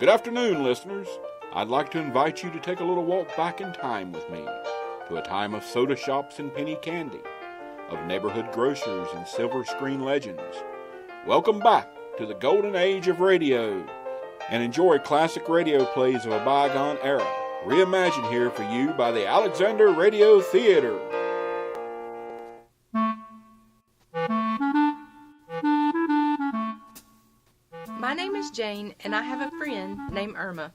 Good afternoon, listeners. I'd like to invite you to take a little walk back in time with me to a time of soda shops and penny candy, of neighborhood grocers and silver screen legends. Welcome back to the golden age of radio, and enjoy classic radio plays of a bygone era, reimagined here for you by the Alexander Radio Theater. My name is Jane, and I have a friend named Irma.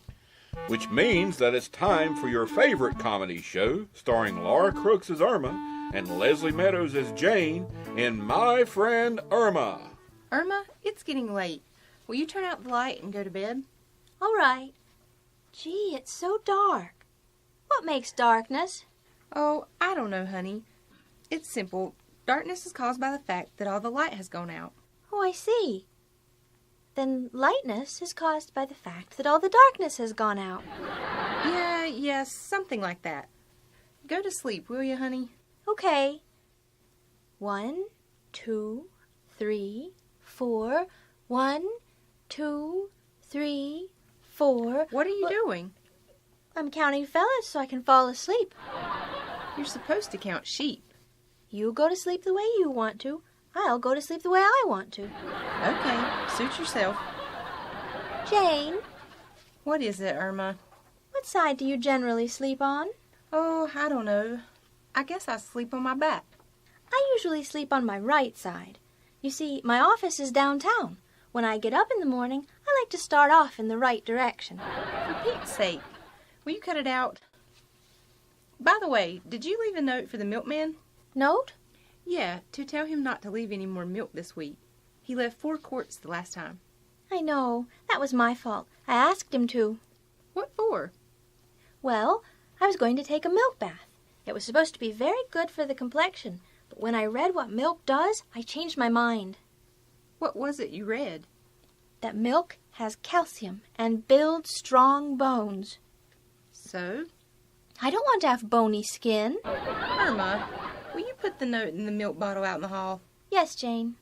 Which means that it's time for your favorite comedy show, starring Laura Crooks as Irma and Leslie Meadows as Jane, in My Friend Irma. Irma, it's getting late. Will you turn out the light and go to bed? All right. Gee, it's so dark. What makes darkness? Oh, I don't know, honey. It's simple. Darkness is caused by the fact that all the light has gone out. Oh, I see. Then lightness is caused by the fact that all the darkness has gone out. Yes, something like that. Go to sleep, will you, honey? Okay. 1, 2, 3, 4. 1, 2, 3, 4. What are you doing? I'm counting fellas so I can fall asleep. You're supposed to count sheep. You go to sleep the way you want to. I'll go to sleep the way I want to. Okay, suit yourself. Jane. What is it, Irma? What side do you generally sleep on? Oh, I don't know. I guess I sleep on my back. I usually sleep on my right side. You see, my office is downtown. When I get up in the morning, I like to start off in the right direction. For Pete's sake, will you cut it out? By the way, did you leave a note for the milkman? Note? Yeah, to tell him not to leave any more milk this week. He left 4 quarts the last time. I know. That was my fault. I asked him to. What for? Well, I was going to take a milk bath. It was supposed to be very good for the complexion, but when I read what milk does, I changed my mind. What was it you read? That milk has calcium and builds strong bones. So? I don't want to have bony skin. Irma, will you put the note in the milk bottle out in the hall? Yes, Jane.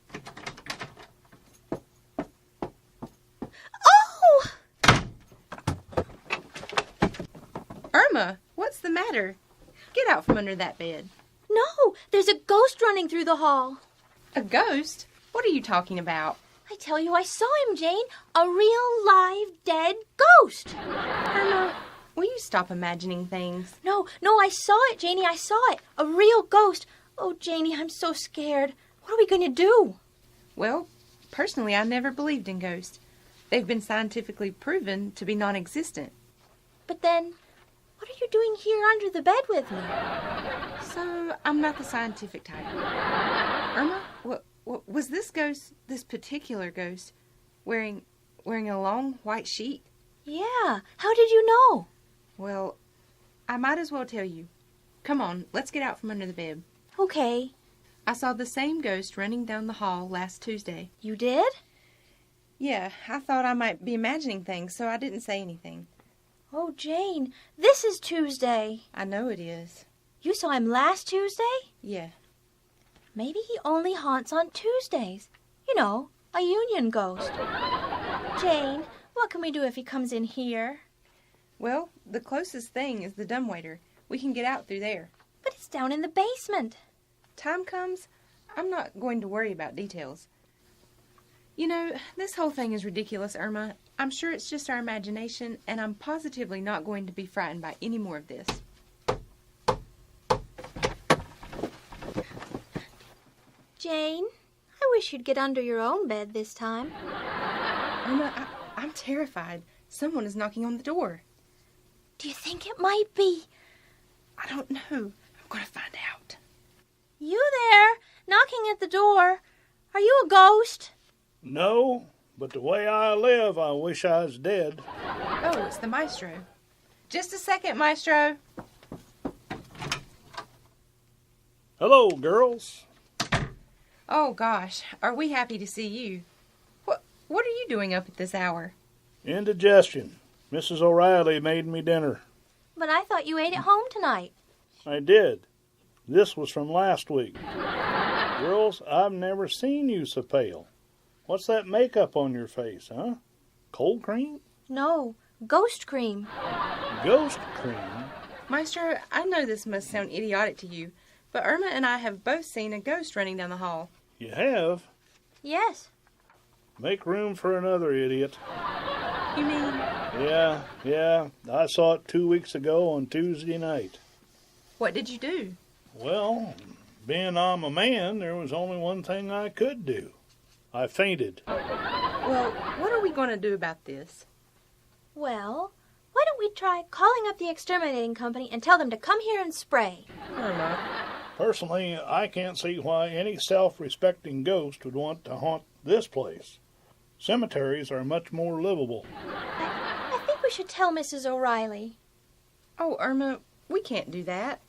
Oh! Irma, what's the matter? Get out from under that bed. No, there's a ghost running through the hall. A ghost? What are you talking about? I tell you, I saw him, Jane. A real, live, dead ghost. Irma, will you stop imagining things? No, I saw it, Janie. I saw it. A real ghost. Oh, Janie, I'm so scared. What are we going to do? Well, personally, I never believed in ghosts. They've been scientifically proven to be non-existent. But then, what are you doing here under the bed with me? So, I'm not the scientific type. Irma, what was this ghost, this particular ghost, wearing a long white sheet? Yeah, how did you know? Well, I might as well tell you. Come on, let's get out from under the bed. Okay. I saw the same ghost running down the hall last Tuesday. You did? Yeah, I thought I might be imagining things, so I didn't say anything. Oh, Jane, this is Tuesday. I know it is. You saw him last Tuesday? Yeah. Maybe he only haunts on Tuesdays. You know, a union ghost. Jane, what can we do if he comes in here? Well, the closest thing is the dumbwaiter. We can get out through there. But it's down in the basement. Time comes, I'm not going to worry about details. You know, this whole thing is ridiculous, Irma. I'm sure it's just our imagination, and I'm positively not going to be frightened by any more of this. Jane, I wish you'd get under your own bed this time. Irma, I'm terrified. Someone is knocking on the door. Do you think it might be? I don't know. I'm going to find out. You there, knocking at the door. Are you a ghost? No, but the way I live, I wish I was dead. Oh, it's the maestro. Just a second, maestro. Hello, girls. Oh, gosh, are we happy to see you. What are you doing up at this hour? Indigestion. Mrs. O'Reilly made me dinner. But I thought you ate at home tonight. I did. This was from last week. Girls, I've never seen you so pale. What's that makeup on your face, huh? Cold cream? No, ghost cream. Ghost cream? Maestro, I know this must sound idiotic to you, but Irma and I have both seen a ghost running down the hall. You have? Yes. Make room for another idiot. You mean? Yeah. I saw it 2 weeks ago on Tuesday night. What did you do? Well, being I'm a man, there was only one thing I could do. I fainted. Well, what are we going to do about this? Well, why don't we try calling up the exterminating company and tell them to come here and spray? Irma. Personally, I can't see why any self-respecting ghost would want to haunt this place. Cemeteries are much more livable. I think we should tell Mrs. O'Reilly. Oh, Irma, we can't do that.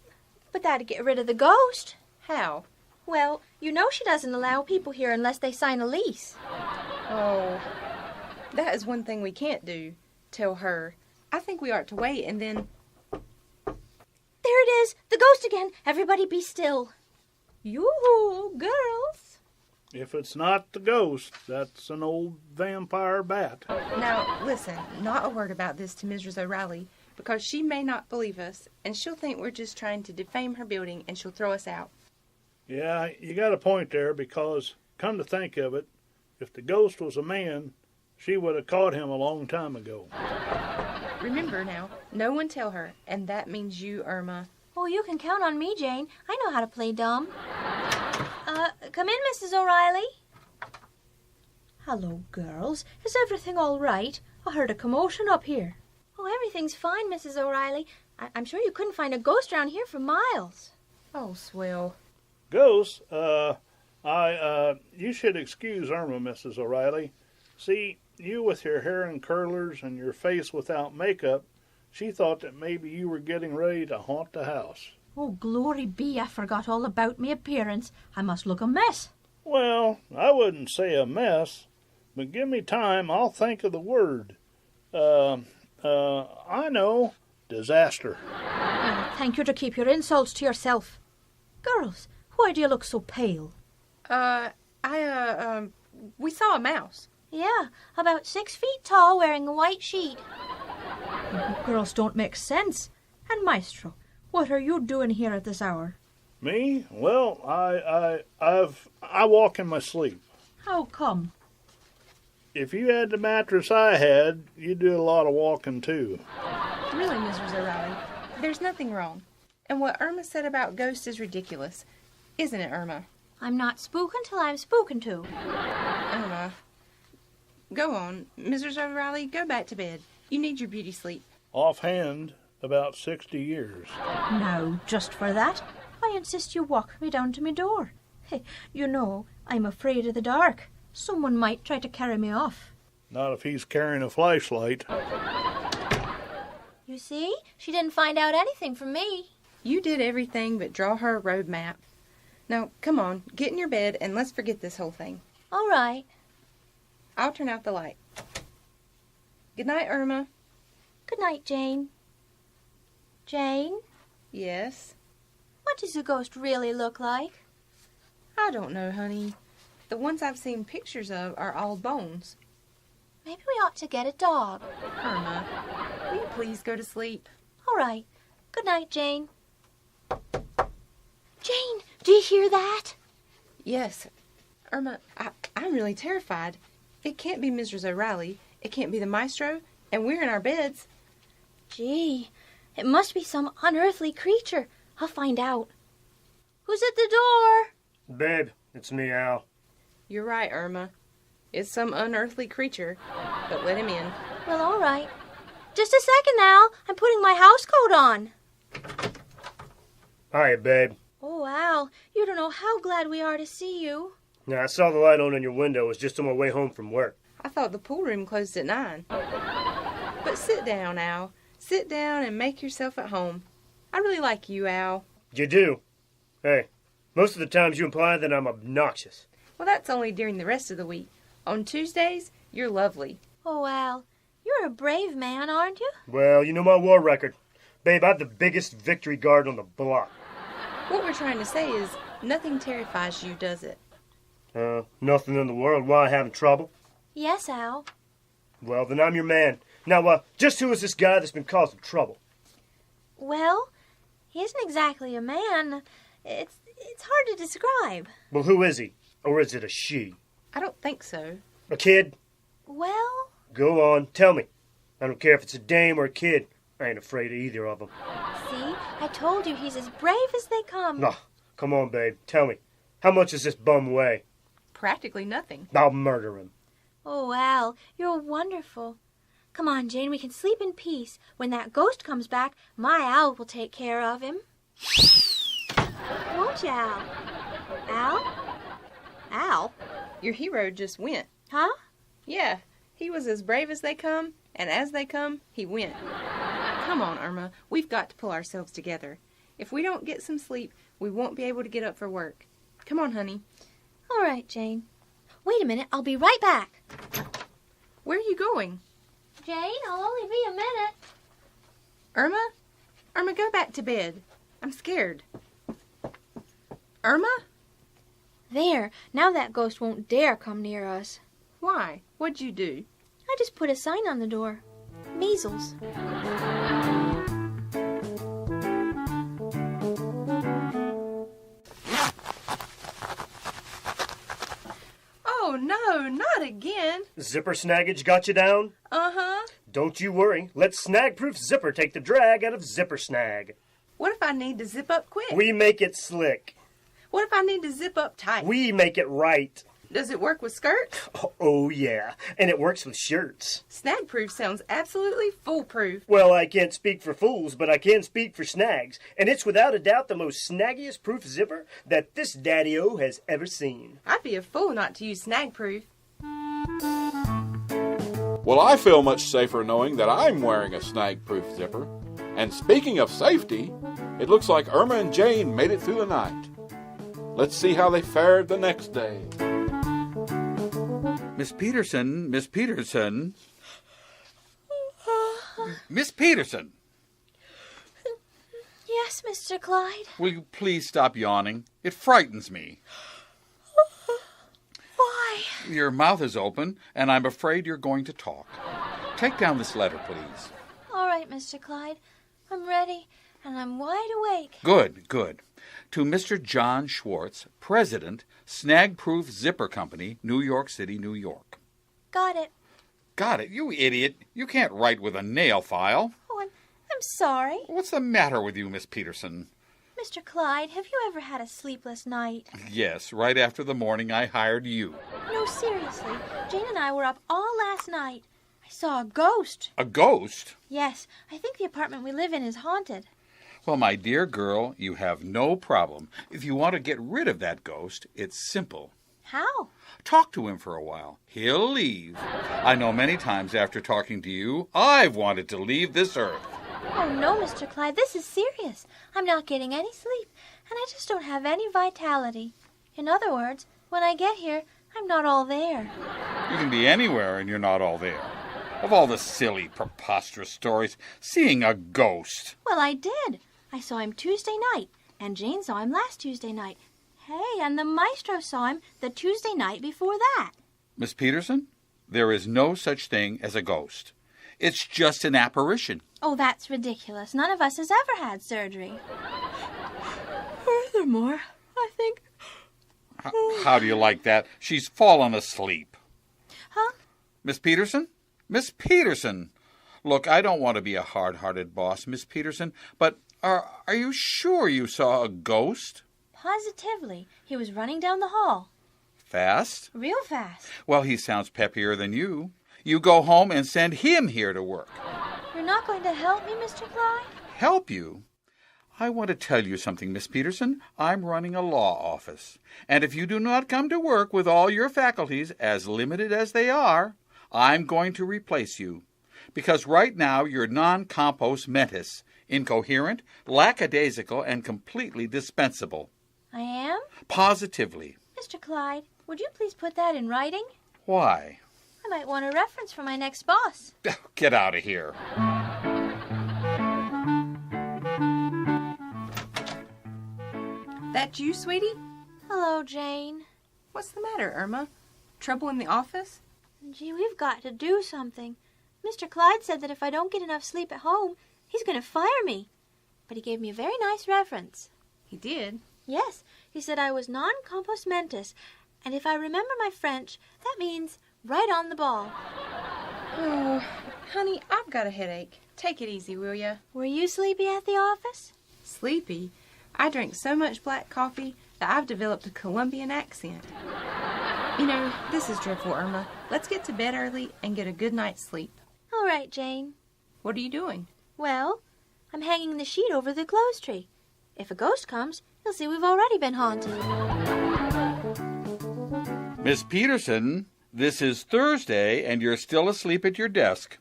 But that'd get rid of the ghost. How? Well, you know she doesn't allow people here unless they sign a lease. Oh, that is one thing we can't do. Tell her. I think we ought to wait and then... There it is! The ghost again! Everybody be still. Yoo-hoo, girls! If it's not the ghost, that's an old vampire bat. Now, listen, not a word about this to Mrs. O'Reilly, because she may not believe us, and she'll think we're just trying to defame her building, and she'll throw us out. Yeah, you got a point there, because, come to think of it, if the ghost was a man, she would have caught him a long time ago. Remember now, no one tell her, and that means you, Irma. Oh, you can count on me, Jane. I know how to play dumb. Come in, Mrs. O'Reilly. Hello, girls. Is everything all right? I heard a commotion up here. Oh, everything's fine, Mrs. O'Reilly. I'm sure you couldn't find a ghost around here for miles. Oh, swell. Ghosts, you should excuse Irma, Mrs. O'Reilly. See, you with your hair in curlers and your face without makeup, she thought that maybe you were getting ready to haunt the house. Oh, glory be, I forgot all about me appearance. I must look a mess. Well, I wouldn't say a mess, but give me time, I'll think of the word. I know, disaster. Oh, thank you to keep your insults to yourself. Girls, why do you look so pale? We saw a mouse. Yeah, about 6 feet tall, wearing a white sheet. You girls don't make sense. And Maestro, what are you doing here at this hour? Me? Well, I walk in my sleep. How come? If you had the mattress I had, you'd do a lot of walking too. Really, Mrs. O'Reilly, there's nothing wrong. And what Irma said about ghosts is ridiculous. Isn't it, Irma? I'm not spooking till I'm spoken to. Irma. Go on. Mrs. O'Reilly, go back to bed. You need your beauty sleep. Offhand, about 60 years. Now, just for that, I insist you walk me down to me door. Hey, you know, I'm afraid of the dark. Someone might try to carry me off. Not if he's carrying a flashlight. You see? She didn't find out anything from me. You did everything but draw her a road map. Now, come on, get in your bed and let's forget this whole thing. All right. I'll turn out the light. Good night, Irma. Good night, Jane. Jane, Yes? what does a ghost really look like? I don't know, honey. The ones I've seen pictures of are all bones. Maybe we ought to get a dog. Irma, will you please go to sleep? All right. Good night, Jane. Jane, do you hear that? Yes. Irma, I'm really terrified. It can't be Mrs. O'Reilly. It can't be the maestro. And we're in our beds. Gee, it must be some unearthly creature. I'll find out. Who's at the door? Babe, it's me, Al. You're right, Irma. It's some unearthly creature. But let him in. Well, all right. Just a second, Al. I'm putting my house coat on. Hiya, babe. Oh, Al, you don't know how glad we are to see you. Now, I saw the light on in your window. I was just on my way home from work. I thought the pool room closed at 9. But sit down, Al. Sit down and make yourself at home. I really like you, Al. You do? Hey, most of the times you imply that I'm obnoxious. Well, that's only during the rest of the week. On Tuesdays, you're lovely. Oh, Al, you're a brave man, aren't you? Well, you know my war record. Babe, I have the biggest victory guard on the block. What we're trying to say is nothing terrifies you, does it? Nothing in the world. Why, having trouble? Yes, Al. Well, then I'm your man. Now, just who is this guy that's been causing trouble? Well, he isn't exactly a man. It's hard to describe. Well, who is he? Or is it a she? I don't think so. A kid? Well, Go on, tell me. I don't care if it's a dame or a kid. I ain't afraid of either of them. see, I told you he's as brave as they come. No, come on, babe. Tell me. How much does this bum weigh? Practically nothing. I'll murder him. Oh, Al, you're wonderful. Come on, Jane, we can sleep in peace. When that ghost comes back, my Al will take care of him. Won't you, Al? Al? Al? Your hero just went. Huh? Yeah, he was as brave as they come, and as they come, he went. Come on, Irma, we've got to pull ourselves together. If we don't get some sleep, we won't be able to get up for work. Come on, honey. All right, Jane. Wait a minute, I'll be right back. Where are you going? Jane, I'll only be a minute. Irma? Irma, go back to bed. I'm scared. Irma? There, now that ghost won't dare come near us. Why? What'd you do? I just put a sign on the door. Measles. Oh, no, not again. Zipper snaggage got you down? Uh-huh. Don't you worry. Let Snag-Proof Zipper take the drag out of Zipper Snag. What if I need to zip up quick? We make it slick. What if I need to zip up tight? We make it right. Does it work with skirts? Oh, yeah. And it works with shirts. Snag-proof sounds absolutely foolproof. Well, I can't speak for fools, but I can speak for snags. And it's without a doubt the most snaggiest proof zipper that this daddy-o has ever seen. I'd be a fool not to use snag-proof. Well, I feel much safer knowing that I'm wearing a snag-proof zipper. And speaking of safety, it looks like Irma and Jane made it through the night. Let's see how they fared the next day. Miss Peterson, Miss Peterson. Miss Peterson, Yes, Mr. Clyde. will you please stop yawning? It frightens me. Why? Your mouth is open, and I'm afraid you're going to talk. Take down this letter, please. All right, Mr. Clyde. I'm ready, and I'm wide awake. Good, good. To Mr. John Schwartz, President, Snag-Proof Zipper Company, New York City, New York. Got it. Got it, you idiot. You can't write with a nail file. Oh, I'm sorry. What's the matter with you, Miss Peterson? Mr. Clyde, have you ever had a sleepless night? Yes, right after the morning I hired you. No, seriously. Jane and I were up all last night. I saw a ghost. A ghost? Yes, I think the apartment we live in is haunted. Well, my dear girl, you have no problem. If you want to get rid of that ghost, it's simple. How? Talk to him for a while. He'll leave. I know many times after talking to you, I've wanted to leave this earth. Oh, no, Mr. Clyde, this is serious. I'm not getting any sleep, and I just don't have any vitality. In other words, when I get here, I'm not all there. You can be anywhere and you're not all there. Of all the silly, preposterous stories, seeing a ghost. Well, I did. I saw him Tuesday night, and Jane saw him last Tuesday night. Hey, and the maestro saw him the Tuesday night before that. Miss Peterson, there is no such thing as a ghost. It's just an apparition. Oh, that's ridiculous. None of us has ever had surgery. Furthermore, I think... How do you like that? She's fallen asleep. Huh? Miss Peterson? Miss Peterson! Look, I don't want to be a hard-hearted boss, Miss Peterson, but are you sure you saw a ghost? Positively. He was running down the hall. Fast? Real fast. Well, he sounds peppier than you. You go home and send him here to work. You're not going to help me, Mr. Clyde? Help you? I want to tell you something, Miss Peterson. I'm running a law office, and if you do not come to work with all your faculties, as limited as they are, I'm going to replace you. Because right now you're non-compos mentis, incoherent, lackadaisical, and completely dispensable. I am? Positively. Mr. Clyde, would you please put that in writing? Why? I might want a reference for my next boss. Get out of here. That you, sweetie? Hello, Jane. What's the matter, Irma? Trouble in the office? Gee, we've got to do something. Mr. Clyde said that if I don't get enough sleep at home, he's going to fire me. But he gave me a very nice reference. He did? Yes, he said I was non compos mentis, and if I remember my French, that means right on the ball. Oh, honey, I've got a headache. Take it easy, will ya? Were you sleepy at the office? Sleepy? I drank so much black coffee that I've developed a Colombian accent. You know, this is dreadful, Irma. Let's get to bed early and get a good night's sleep. All right, Jane. What are you doing? Well, I'm hanging the sheet over the clothes tree. If a ghost comes, he'll see we've already been haunted. Miss Peterson, this is Thursday, and you're still asleep at your desk.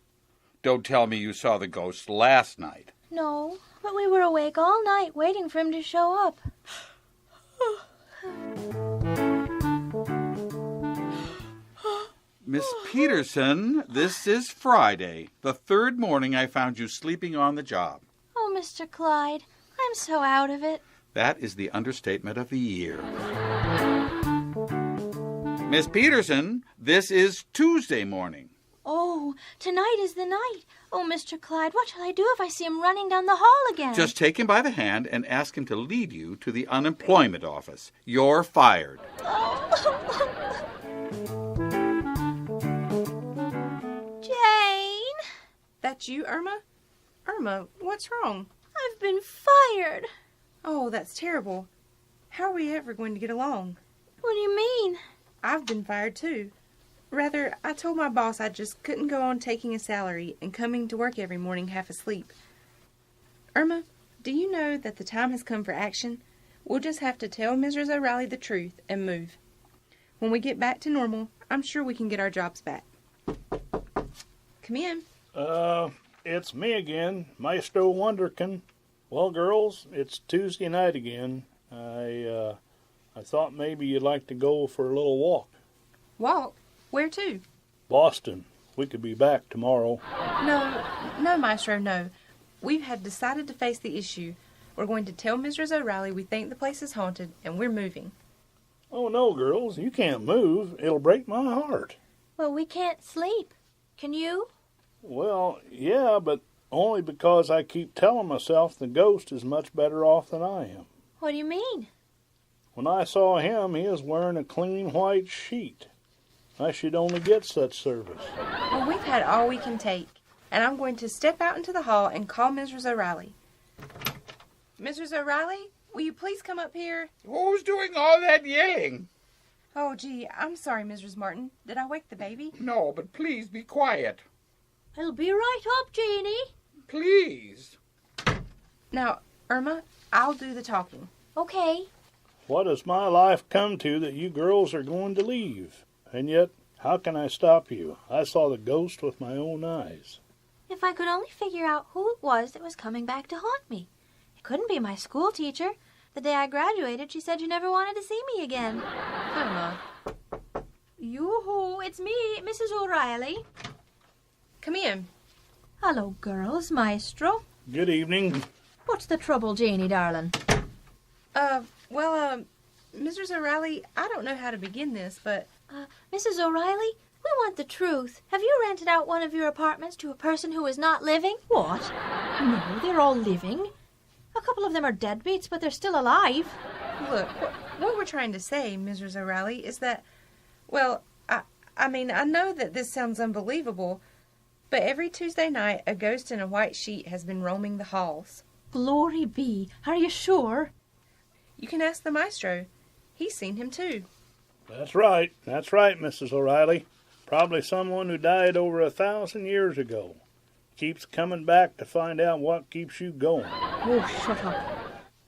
Don't tell me you saw the ghost last night. No, but we were awake all night waiting for him to show up. Miss Peterson, this is Friday, the third morning I found you sleeping on the job. Oh, Mr. Clyde, I'm so out of it. That is the understatement of the year. Miss Peterson, this is Tuesday morning. Oh, tonight is the night. Oh, Mr. Clyde, what shall I do if I see him running down the hall again? Just take him by the hand and ask him to lead you to the unemployment office. You're fired. Jane! That's you, Irma? Irma, what's wrong? I've been fired. Oh, that's terrible. How are we ever going to get along? What do you mean? I've been fired, too. Rather, I told my boss I just couldn't go on taking a salary and coming to work every morning half asleep. Irma, do you know that the time has come for action? We'll just have to tell Mrs. O'Reilly the truth and move. When we get back to normal, I'm sure we can get our jobs back. Come in. It's me again, Maestro Wonderkin. Well, girls, it's Tuesday night again. I thought maybe you'd like to go for a little walk. Walk? Where to? Boston. We could be back tomorrow. No, Maestro, no. We have decided to face the issue. We're going to tell Mrs. O'Reilly we think the place is haunted, and we're moving. Oh, no, girls, you can't move. It'll break my heart. Well, we can't sleep. Can you? Well, yeah, but only because I keep telling myself the ghost is much better off than I am. What do you mean? When I saw him, he was wearing a clean white sheet. I should only get such service. Well, we've had all we can take, and I'm going to step out into the hall and call Mrs. O'Reilly. Mrs. O'Reilly, will you please come up here? Who's doing all that yelling? Oh, gee, I'm sorry, Mrs. Martin. Did I wake the baby? No, but please be quiet. I'll be right up, Jeanie. Please. Now, Irma, I'll do the talking. Okay. What has my life come to that you girls are going to leave? And yet, how can I stop you? I saw the ghost with my own eyes. If I could only figure out who it was that was coming back to haunt me. It couldn't be my school teacher. The day I graduated, she said you never wanted to see me again. Irma, Yoo-hoo, it's me, Mrs. O'Reilly. come in. Hello, girls, Maestro. Good evening. What's the trouble, Jeanie, darling? Mrs. O'Reilly, I don't know how to begin this, but... Mrs. O'Reilly, we want the truth. Have you rented out one of your apartments to a person who is not living? What? No, they're all living. A couple of them are deadbeats, but they're still alive. Look, what we're trying to say, Mrs. O'Reilly, is that, well, I mean, I know that this sounds unbelievable, but every Tuesday night a ghost in a white sheet has been roaming the halls. Glory be. Are you sure? You can ask the maestro. He's seen him too. That's right, Mrs. O'Reilly. Probably someone who died over 1,000 years ago. Keeps coming back to find out what keeps you going. Oh, shut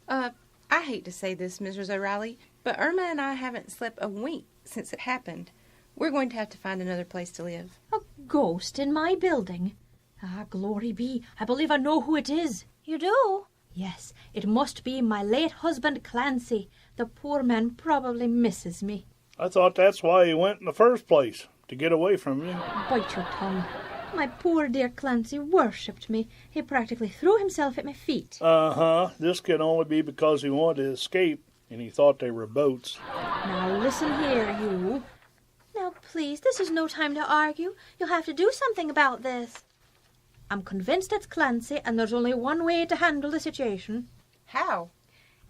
up. I hate to say this, Mrs. O'Reilly, but Irma and I haven't slept a wink since it happened. We're going to have to find another place to live. A ghost in my building? Ah, glory be. I believe I know who it is. You do? Yes, it must be my late husband Clancy. The poor man probably misses me. I thought that's why he went in the first place, to get away from you. Bite your tongue. My poor dear Clancy worshipped me. He practically threw himself at my feet. Uh-huh. This could only be because he wanted to escape, and he thought they were boats. Now listen here, you. Now, please, this is no time to argue. You'll have to do something about this. I'm convinced it's Clancy, and there's only one way to handle the situation. How?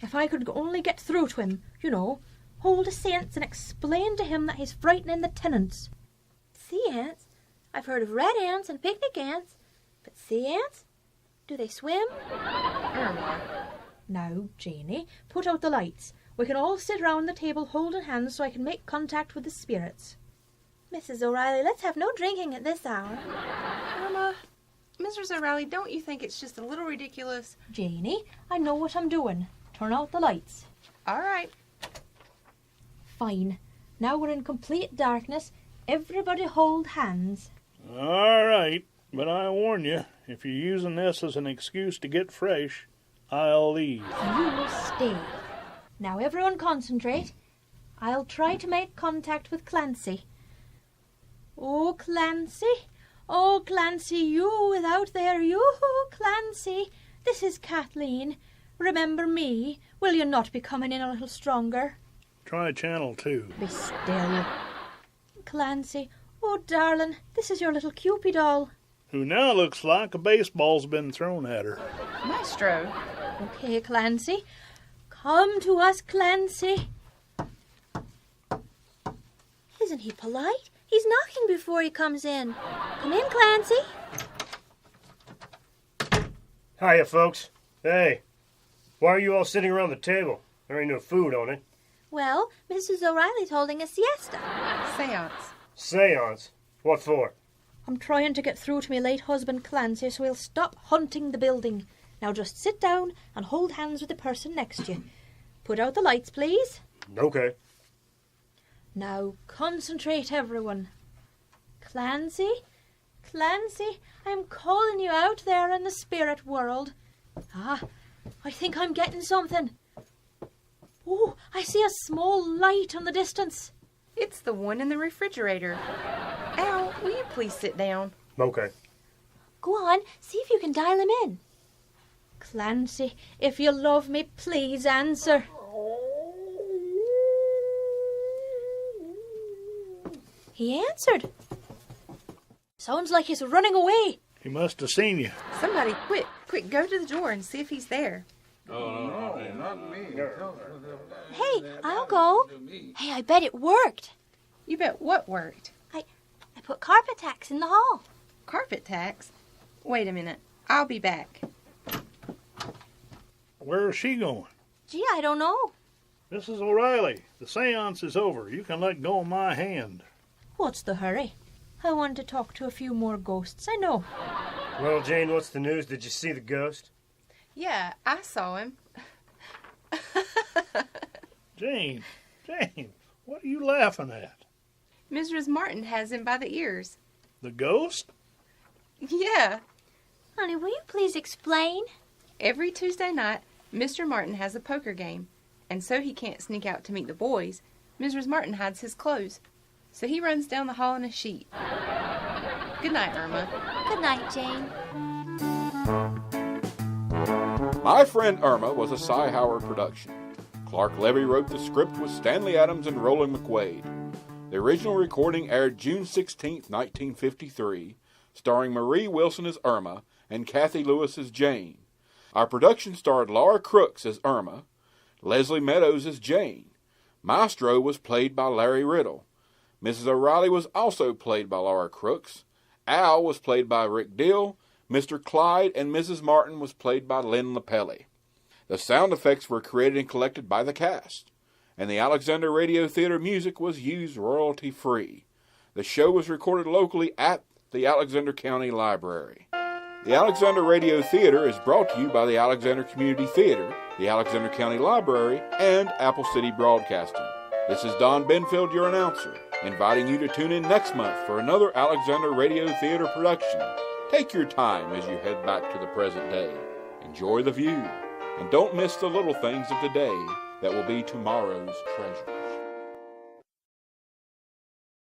If I could only get through to him, hold his sense and explain to him that he's frightening the tenants. Sea ants? I've heard of red ants and picnic ants, but sea ants? Do they swim? Irma. Now, Janie, put out the lights. We can all sit round the table holding hands so I can make contact with the spirits. Mrs. O'Reilly, let's have no drinking at this hour. Irma, Mrs. O'Reilly, don't you think it's just a little ridiculous? Janie, I know what I'm doing. Turn out the lights. All right. Fine. Now we're in complete darkness. Everybody hold hands. All right, but I warn you, if you're using this as an excuse to get fresh, I'll leave. You stay. Now everyone concentrate. I'll try to make contact with Clancy. Oh, Clancy. Oh, Clancy, you without there, you, Clancy. This is Kathleen. Remember me. Will you not be coming in a little stronger? Try channel 2. Be still. Clancy, oh, darling, this is your little Cupid doll. Who now looks like a baseball's been thrown at her. Maestro. Okay, Clancy. Come to us, Clancy. Isn't he polite? He's knocking before he comes in. Come in, Clancy. Hiya, folks. Hey, why are you all sitting around the table? There ain't no food on it. Well, Mrs. O'Reilly's holding a siesta. Seance. Seance? What for? I'm trying to get through to my late husband Clancy so he'll stop haunting the building. Now just sit down and hold hands with the person next to you. Put out the lights, please. Okay. Now concentrate, everyone. Clancy? Clancy, I'm calling you out there in the spirit world. Ah, I think I'm getting something. Oh, I see a small light in the distance. It's the one in the refrigerator. Al, will you please sit down? Okay. Go on, see if you can dial him in. Clancy, if you love me, please answer. He answered. Sounds like he's running away. He must have seen you. Somebody, quick, go to the door and see if he's there. No, not me. Hey, I'll go. Hey, I bet it worked. You bet what worked? I put carpet tacks in the hall. Carpet tacks? Wait a minute. I'll be back. Where is she going? Gee, I don't know. Mrs. O'Reilly, the seance is over. You can let go of my hand. What's the hurry? I want to talk to a few more ghosts, I know. Well, Jane, what's the news? Did you see the ghost? Yeah, I saw him. Jane, what are you laughing at? Mrs. Martin has him by the ears. The ghost? Yeah. Honey, will you please explain? Every Tuesday night, Mr. Martin has a poker game, and so he can't sneak out to meet the boys, Mrs. Martin hides his clothes. So he runs down the hall in a sheet. Good night, Irma. Good night, Jane. My Friend Irma was a Cy Howard production. Clark Levy wrote the script with Stanley Adams and Roland McQuaid. The original recording aired June 16, 1953, starring Marie Wilson as Irma and Kathy Lewis as Jane. Our production starred Laura Crooks as Irma, Leslie Meadows as Jane. Maestro was played by Larry Riddle. Mrs. O'Reilly was also played by Laura Crooks. Al was played by Rick Dill. Mr. Clyde and Mrs. Martin was played by Lynn Lapelli. The sound effects were created and collected by the cast, and the Alexander Radio Theater music was used royalty-free. The show was recorded locally at the Alexander County Library. The Alexander Radio Theater is brought to you by the Alexander Community Theater, the Alexander County Library, and Apple City Broadcasting. This is Don Benfield, your announcer, inviting you to tune in next month for another Alexander Radio Theater production. Take your time as you head back to the present day. Enjoy the view, and don't miss the little things of today that will be tomorrow's treasure.